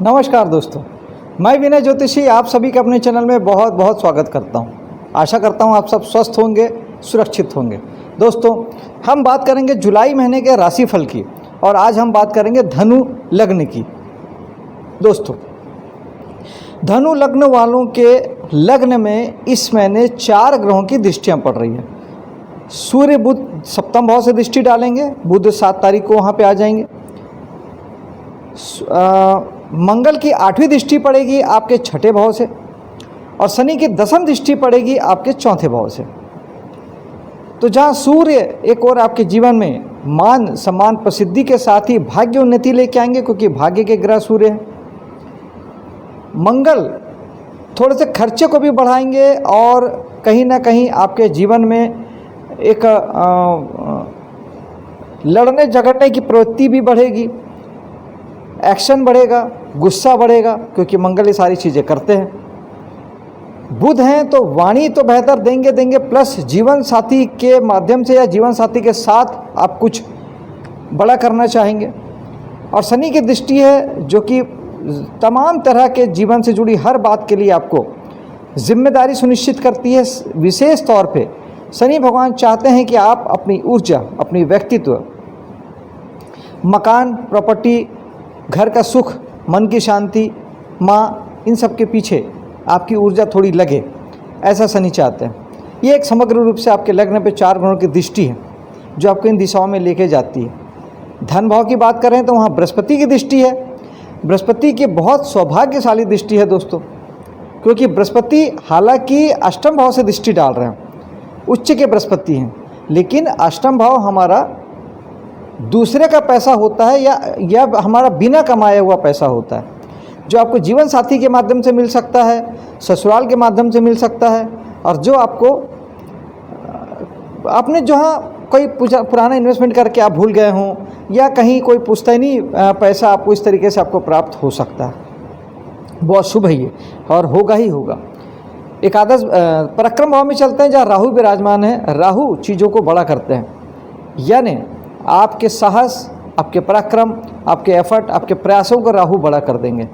नमस्कार दोस्तों, मैं विनय ज्योतिषी आप सभी का अपने चैनल में बहुत बहुत स्वागत करता हूं। आशा करता हूं आप सब स्वस्थ होंगे, सुरक्षित होंगे। दोस्तों, हम बात करेंगे जुलाई महीने के राशिफल की और आज हम बात करेंगे धनु लग्न की। दोस्तों, धनु लग्न वालों के लग्न में इस महीने 4 ग्रहों की दृष्टियाँ पड़ रही है। सूर्य बुध सप्तम भाव से दृष्टि डालेंगे, बुध 7 तारीख को वहाँ पे आ जाएंगे। मंगल की 8वीं दृष्टि पड़ेगी आपके 6ठे भाव से और शनि की 10वीं दृष्टि पड़ेगी आपके 4थे भाव से। तो जहाँ सूर्य एक और आपके जीवन में मान सम्मान प्रसिद्धि के साथ ही भाग्य उन्नति लेके आएंगे, क्योंकि भाग्य के ग्रह सूर्य है। मंगल थोड़े से खर्चे को भी बढ़ाएंगे और कहीं ना कहीं आपके जीवन में एक लड़ने झगड़ने की प्रवृत्ति भी बढ़ेगी, एक्शन बढ़ेगा, गुस्सा बढ़ेगा, क्योंकि मंगल ये सारी चीज़ें करते हैं। बुध हैं तो वाणी तो बेहतर देंगे प्लस जीवन साथी के माध्यम से या जीवन साथी के साथ आप कुछ बड़ा करना चाहेंगे। और शनि की दृष्टि है जो कि तमाम तरह के जीवन से जुड़ी हर बात के लिए आपको जिम्मेदारी सुनिश्चित करती है। विशेष तौर पे शनि भगवान चाहते हैं कि आप अपनी ऊर्जा, अपनी व्यक्तित्व, मकान, प्रॉपर्टी, घर का सुख, मन की शांति, माँ, इन सब के पीछे आपकी ऊर्जा थोड़ी लगे, ऐसा शनि चाहते हैं। ये एक समग्र रूप से आपके लग्न पे 4 ग्रहों की दृष्टि है जो आपको इन दिशाओं में लेके जाती है। धन भाव की बात करें तो वहाँ बृहस्पति की दृष्टि है। बृहस्पति की बहुत सौभाग्यशाली दृष्टि है दोस्तों, क्योंकि बृहस्पति हालांकि अष्टम भाव से दृष्टि डाल रहे हैं, उच्च के बृहस्पति हैं, लेकिन अष्टम भाव हमारा दूसरे का पैसा होता है या हमारा बिना कमाया हुआ पैसा होता है, जो आपको जीवन साथी के माध्यम से मिल सकता है, ससुराल के माध्यम से मिल सकता है, और जो आपको आपने जहाँ कोई पुराना इन्वेस्टमेंट करके आप भूल गए हों या कहीं कोई पुश्तैनी पैसा आपको इस तरीके से आपको प्राप्त हो सकता है। बहुत शुभ है ये और होगा ही होगा। एकादश पराक्रम भाव में चलते हैं जहाँ राहु विराजमान है। राहु चीज़ों को बड़ा करते हैं, यानी आपके साहस, आपके पराक्रम, आपके एफर्ट, आपके प्रयासों को राहु बड़ा कर देंगे।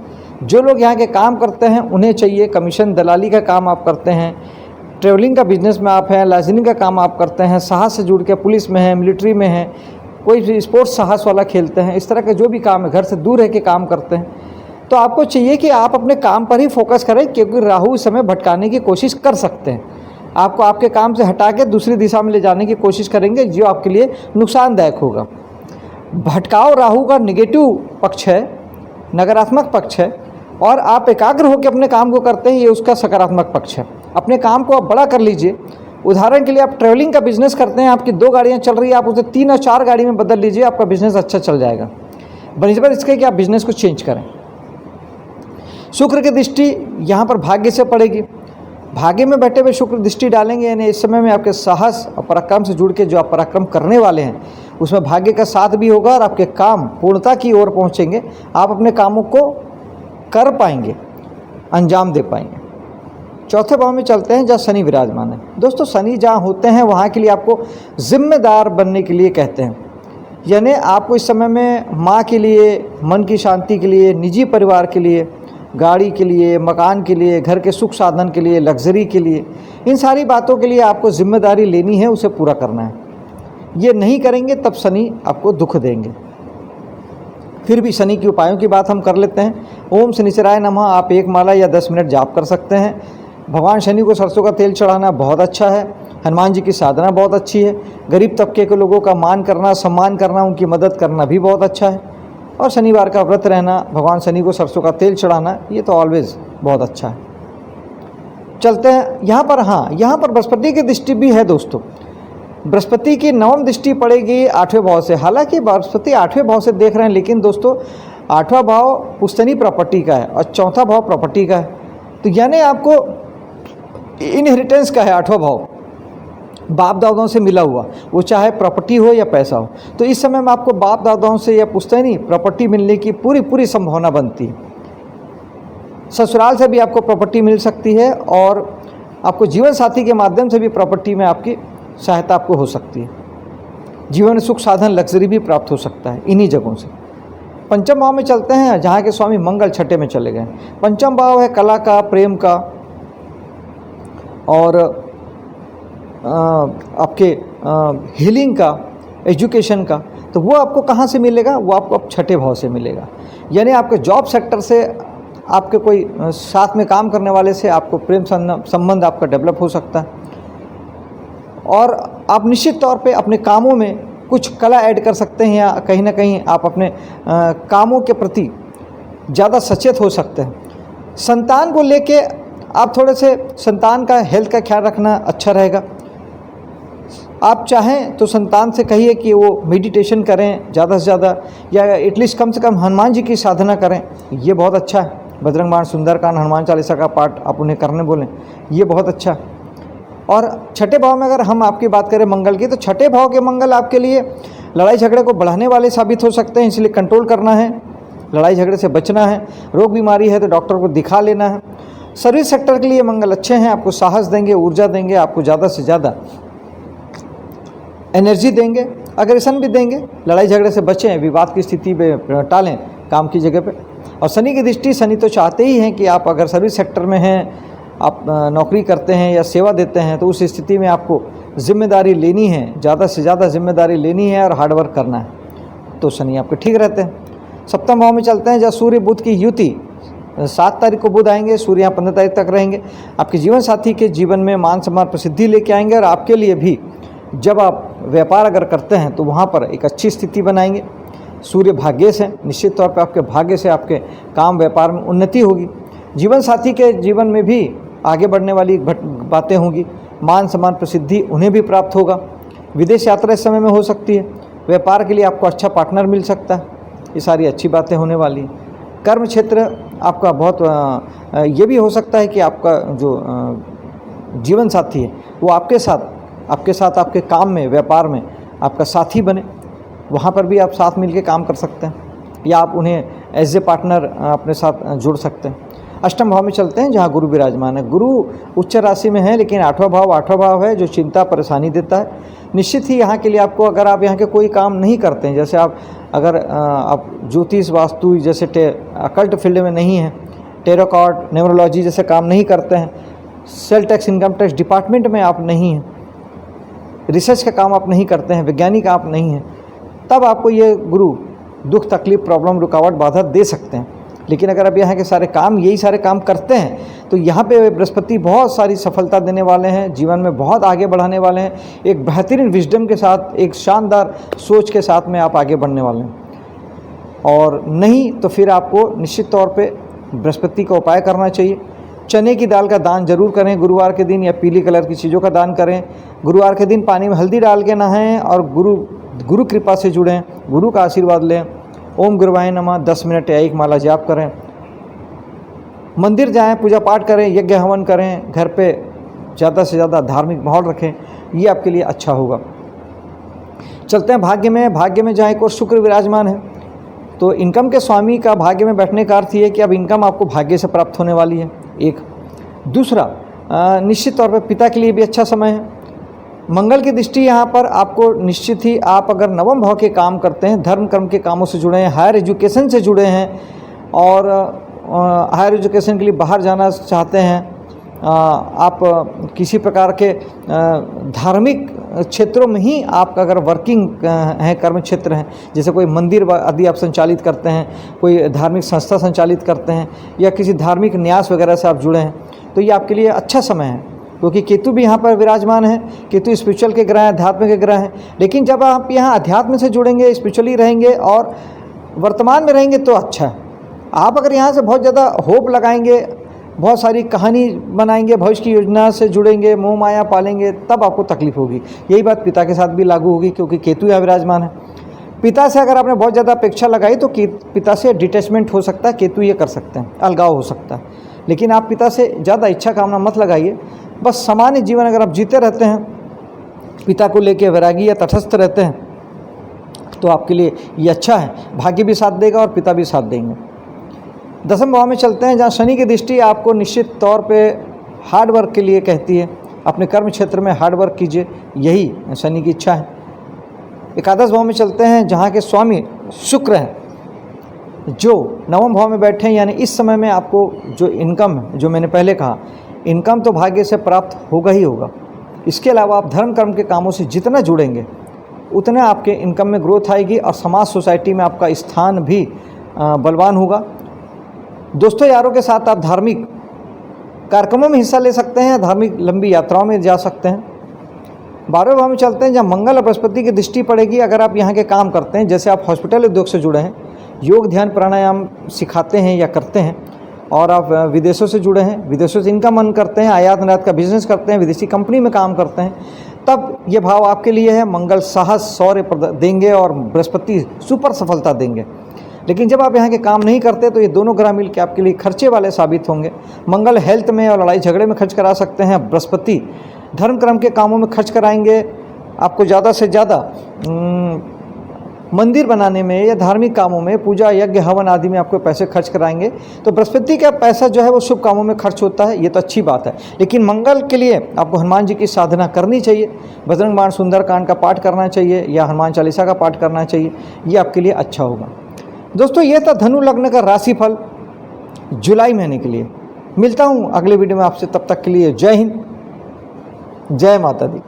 जो लोग यहाँ के काम करते हैं उन्हें चाहिए, कमीशन दलाली का काम आप करते हैं, ट्रेवलिंग का बिजनेस में आप हैं, लाइसेंसिंग का काम आप करते हैं, साहस से जुड़ के पुलिस में हैं, मिलिट्री में हैं, कोई भी स्पोर्ट्स साहस वाला खेलते हैं, इस तरह के जो भी काम है, घर से दूर रह के काम करते हैं, तो आपको चाहिए कि आप अपने काम पर ही फोकस करें, क्योंकि राहु इस समय भटकाने की कोशिश कर सकते हैं। आपको आपके काम से हटा के दूसरी दिशा में ले जाने की कोशिश करेंगे, जो आपके लिए नुकसानदायक होगा। भटकाव राहु का निगेटिव पक्ष है, नकारात्मक पक्ष है, और आप एकाग्र होकर अपने काम को करते हैं, ये उसका सकारात्मक पक्ष है। अपने काम को आप बड़ा कर लीजिए। उदाहरण के लिए आप ट्रैवलिंग का बिजनेस करते हैं, आपकी 2 गाड़ियाँ चल रही है, आप उसे 3 और 4 गाड़ी में बदल लीजिए, आपका बिजनेस अच्छा चल जाएगा, बनिस्बत इसके कि आप बिजनेस को चेंज करें। शुक्र की दृष्टि यहाँ पर भाग्य से पड़ेगी। भाग्य में बैठे हुए शुक्र दृष्टि डालेंगे, यानी इस समय में आपके साहस और पराक्रम से जुड़ के जो आप पराक्रम करने वाले हैं उसमें भाग्य का साथ भी होगा और आपके काम पूर्णता की ओर पहुंचेंगे। आप अपने कामों को कर पाएंगे, अंजाम दे पाएंगे। चौथे भाव में चलते हैं जहाँ शनि विराजमान है। दोस्तों, शनि जहाँ होते हैं वहाँ के लिए आपको जिम्मेदार बनने के लिए कहते हैं, यानी आपको इस समय में माँ के लिए, मन की शांति के लिए, निजी परिवार के लिए, गाड़ी के लिए, मकान के लिए, घर के सुख साधन के लिए, लग्जरी के लिए, इन सारी बातों के लिए आपको जिम्मेदारी लेनी है, उसे पूरा करना है। ये नहीं करेंगे तब शनि आपको दुख देंगे। फिर भी शनि के उपायों की बात हम कर लेते हैं। ओम शनिश्चराय नमः आप 1 माला या 10 मिनट जाप कर सकते हैं। भगवान शनि को सरसों का तेल चढ़ाना बहुत अच्छा है। हनुमान जी की साधना बहुत अच्छी है। गरीब तबके के लोगों का मान करना, सम्मान करना, उनकी मदद करना भी बहुत अच्छा है। और शनिवार का व्रत रहना, भगवान शनि को सरसों का तेल चढ़ाना, ये तो ऑलवेज बहुत अच्छा है। चलते हैं यहाँ पर। हाँ, यहाँ पर बृहस्पति की दृष्टि भी है दोस्तों। बृहस्पति की 9वीं दृष्टि पड़ेगी 8वें भाव से। हालांकि बृहस्पति 8वें भाव से देख रहे हैं, लेकिन दोस्तों 8वां भाव पुश्तैनी प्रॉपर्टी का है और 4था भाव प्रॉपर्टी का है। तो यानी आपको इनहेरिटेंस का है 8वां भाव, बाप दादाओं से मिला हुआ, वो चाहे प्रॉपर्टी हो या पैसा हो। तो इस समय में आपको बाप दादाओं से या पुश्तैनी प्रॉपर्टी मिलने की पूरी संभावना बनती है। ससुराल से भी आपको प्रॉपर्टी मिल सकती है और आपको जीवन साथी के माध्यम से भी प्रॉपर्टी में आपकी सहायता आपको हो सकती है। जीवन में सुख साधन, लग्जरी भी प्राप्त हो सकता है इन्हीं जगहों से। पंचम भाव में चलते हैं जहाँ के स्वामी मंगल छठे में चले गए। पंचम भाव है कला का, प्रेम का और आपके हीलिंग का, एजुकेशन का। तो वो आपको कहाँ से मिलेगा? वो आपको अब छठे भाव से मिलेगा। यानी आपके जॉब सेक्टर से, आपके कोई साथ में काम करने वाले से आपको प्रेम संबंध आपका डेवलप हो सकता है और आप निश्चित तौर पे अपने कामों में कुछ कला ऐड कर सकते हैं या कहीं ना कहीं आप अपने कामों के प्रति ज़्यादा सचेत हो सकते हैं। संतान को लेके आप थोड़े से संतान का हेल्थ का ख्याल रखना अच्छा रहेगा। आप चाहें तो संतान से कहिए कि वो मेडिटेशन करें ज़्यादा से ज़्यादा, या एटलीस्ट कम से कम हनुमान जी की साधना करें, ये बहुत अच्छा है। बजरंग बाण, सुंदरकांड, हनुमान चालीसा का पाठ आप उन्हें करने बोलें, ये बहुत अच्छा है। और छठे भाव में अगर हम आपकी बात करें मंगल की, तो छठे भाव के मंगल आपके लिए लड़ाई झगड़े को बढ़ाने वाले साबित हो सकते हैं, इसलिए कंट्रोल करना है, लड़ाई झगड़े से बचना है। रोग बीमारी है तो डॉक्टर को दिखा लेना है। सर्विस सेक्टर के लिए मंगल अच्छे हैं, आपको साहस देंगे, ऊर्जा देंगे, आपको ज़्यादा से ज़्यादा एनर्जी देंगे, अग्रेशन भी देंगे। लड़ाई झगड़े से बचें, विवाद की स्थिति में टालें काम की जगह पे। और शनि की दृष्टि, शनि तो चाहते ही हैं कि आप अगर सर्विस सेक्टर में हैं, आप नौकरी करते हैं या सेवा देते हैं, तो उस स्थिति में आपको जिम्मेदारी लेनी है, ज़्यादा से ज़्यादा जिम्मेदारी लेनी है और हार्डवर्क करना है, तो शनि आपके ठीक रहते हैं। सप्तम भाव में चलते हैं जहाँ सूर्य बुध की युति, 7 तारीख को बुध आएंगे, सूर्य यहाँ 15 तारीख तक रहेंगे। आपके जीवन साथी के जीवन में मान सम्मान प्रसिद्धि लेके आएंगे और आपके लिए भी जब आप व्यापार अगर करते हैं तो वहाँ पर एक अच्छी स्थिति बनाएंगे। सूर्य भाग्य से, निश्चित तौर पे आपके भाग्य से आपके काम व्यापार में उन्नति होगी। जीवन साथी के जीवन में भी आगे बढ़ने वाली बातें होंगी, मान सम्मान प्रसिद्धि उन्हें भी प्राप्त होगा। विदेश यात्रा इस समय में हो सकती है। व्यापार के लिए आपको अच्छा पार्टनर मिल सकता है, ये सारी अच्छी बातें होने वाली हैं। कर्म क्षेत्र आपका बहुत ये भी हो सकता है कि आपका जो जीवन साथी है वो आपके साथ आपके काम में, व्यापार में आपका साथी बने, वहाँ पर भी आप साथ मिलके काम कर सकते हैं या आप उन्हें एज ए पार्टनर अपने साथ जोड़ सकते हैं। अष्टम भाव में चलते हैं जहाँ गुरु विराजमान है। गुरु उच्च राशि में है, लेकिन आठवां भाव है जो चिंता परेशानी देता है। निश्चित ही यहाँ के लिए आपको, अगर आप यहाँ के कोई काम नहीं करते हैं, जैसे आप ज्योतिष, वास्तु जैसे अकल्ट फील्ड में नहीं हैं, टेरोकॉट, न्यूमरोलॉजी जैसे काम नहीं करते हैं, sale tax, income tax department में आप नहीं हैं, रिसर्च का काम आप नहीं करते हैं, वैज्ञानिक आप नहीं हैं, तब आपको ये गुरु दुख, तकलीफ, प्रॉब्लम, रुकावट, बाधा दे सकते हैं। लेकिन अगर आप यहाँ के सारे काम, यही सारे काम करते हैं, तो यहाँ पे बृहस्पति बहुत सारी सफलता देने वाले हैं, जीवन में बहुत आगे बढ़ाने वाले हैं। एक बेहतरीन विजडम के साथ, एक शानदार सोच के साथ में आप आगे बढ़ने वाले हैं। और नहीं तो फिर आपको निश्चित तौर पे बृहस्पति का उपाय करना चाहिए। चने की दाल का दान जरूर करें गुरुवार के दिन, या पीली कलर की चीज़ों का दान करें। गुरुवार के दिन पानी में हल्दी डाल के नहाएं और गुरु कृपा से जुड़ें, गुरु का आशीर्वाद लें। ओम गुरुवाय नमः 10 मिनट या 1 माला जाप करें। मंदिर जाएं, पूजा पाठ करें, यज्ञ हवन करें, घर पे ज़्यादा से ज़्यादा धार्मिक माहौल रखें, ये आपके लिए अच्छा होगा। चलते हैं भाग्य में। भाग्य में जहाँ एक और शुक्र विराजमान है, तो इनकम के स्वामी का भाग्य में बैठने का अर्थ ये है कि अब इनकम आपको भाग्य से प्राप्त होने वाली है। एक दूसरा, निश्चित तौर पर पिता के लिए भी अच्छा समय है। मंगल की दृष्टि यहाँ पर आपको निश्चित ही, आप अगर नवम भाव के काम करते हैं, धर्म कर्म के कामों से जुड़े हैं, हायर एजुकेशन से जुड़े हैं और हायर एजुकेशन के लिए बाहर जाना चाहते हैं, आप किसी प्रकार के धार्मिक क्षेत्रों में ही आपका अगर वर्किंग है, कर्म क्षेत्र हैं, जैसे कोई मंदिर आदि आप संचालित करते हैं, कोई धार्मिक संस्था संचालित करते हैं, या किसी धार्मिक न्यास वगैरह से आप जुड़े हैं, तो ये आपके लिए अच्छा समय है, क्योंकि केतु भी यहाँ पर विराजमान है। केतु स्पिरिचुअल के ग्रह हैं, अध्यात्म के ग्रह हैं। लेकिन जब आप यहाँ अध्यात्म से जुड़ेंगे, स्पिरिचुअली रहेंगे और वर्तमान में रहेंगे तो अच्छा है। आप अगर यहाँ से बहुत ज़्यादा होप लगाएंगे, बहुत सारी कहानी बनाएंगे, भविष्य की योजना से जुड़ेंगे, मोह माया पालेंगे, तब आपको तकलीफ होगी। यही बात पिता के साथ भी लागू होगी, क्योंकि केतु यहाँ विराजमान है। पिता से अगर आपने बहुत ज़्यादा अपेक्षा लगाई तो पिता से डिटैचमेंट हो सकता है, केतु ये कर सकते हैं, अलगाव हो सकता है। लेकिन आप पिता से ज़्यादा इच्छा कामना मत लगाइए। बस सामान्य जीवन अगर आप जीते रहते हैं, पिता को लेके वैरागी या तटस्थ रहते हैं, तो आपके लिए ये अच्छा है। भाग्य भी साथ देगा और पिता भी साथ देंगे। दसम भाव में चलते हैं जहाँ शनि की दृष्टि आपको निश्चित तौर पे हार्ड वर्क के लिए कहती है। अपने कर्म क्षेत्र में हार्ड वर्क कीजिए, यही शनि की इच्छा है। एकादश भाव में चलते हैं जहाँ के स्वामी शुक्र हैं। जो नवम भाव में बैठे हैं, यानी इस समय में आपको जो इनकम है, जो मैंने पहले कहा, इनकम तो भाग्य से प्राप्त होगा ही होगा। इसके अलावा आप धर्म कर्म के कामों से जितना जुड़ेंगे उतने आपके इनकम में ग्रोथ आएगी और समाज सोसाइटी में आपका स्थान भी बलवान होगा। दोस्तों यारों के साथ आप धार्मिक कार्यक्रमों में हिस्सा ले सकते हैं, धार्मिक लंबी यात्राओं में जा सकते हैं। 12वें भाव में चलते हैं, जहाँ मंगल और बृहस्पति की दृष्टि पड़ेगी। अगर आप यहाँ के काम करते हैं, जैसे आप हॉस्पिटल उद्योग से जुड़े हैं, योग ध्यान प्राणायाम सिखाते हैं या करते हैं, और आप विदेशों से जुड़े हैं, विदेशों से इनकम अर्न करते हैं, आयात निर्यात का बिजनेस करते हैं, विदेशी कंपनी में काम करते हैं, तब ये भाव आपके लिए है। मंगल साहस शौर्य देंगे और बृहस्पति सुपर सफलता देंगे। लेकिन जब आप यहाँ के काम नहीं करते तो ये दोनों ग्रह मिल के आपके लिए खर्चे वाले साबित होंगे। मंगल हेल्थ में और लड़ाई झगड़े में खर्च करा सकते हैं, बृहस्पति धर्म कर्म के कामों में खर्च कराएंगे, आपको ज़्यादा से ज़्यादा मंदिर बनाने में या धार्मिक कामों में, पूजा यज्ञ हवन आदि में आपको पैसे खर्च कराएंगे। तो बृहस्पति का पैसा जो है वो शुभ कामों में खर्च होता है, ये तो अच्छी बात है। लेकिन मंगल के लिए आपको हनुमान जी की साधना करनी चाहिए, बजरंग बाण सुंदरकांड का पाठ करना चाहिए या हनुमान चालीसा का पाठ करना चाहिए, ये आपके लिए अच्छा होगा। दोस्तों ये था धनु लग्न का राशिफल जुलाई महीने के लिए। मिलता हूँ अगले वीडियो में आपसे, तब तक के लिए जय हिंद, जय माता दी।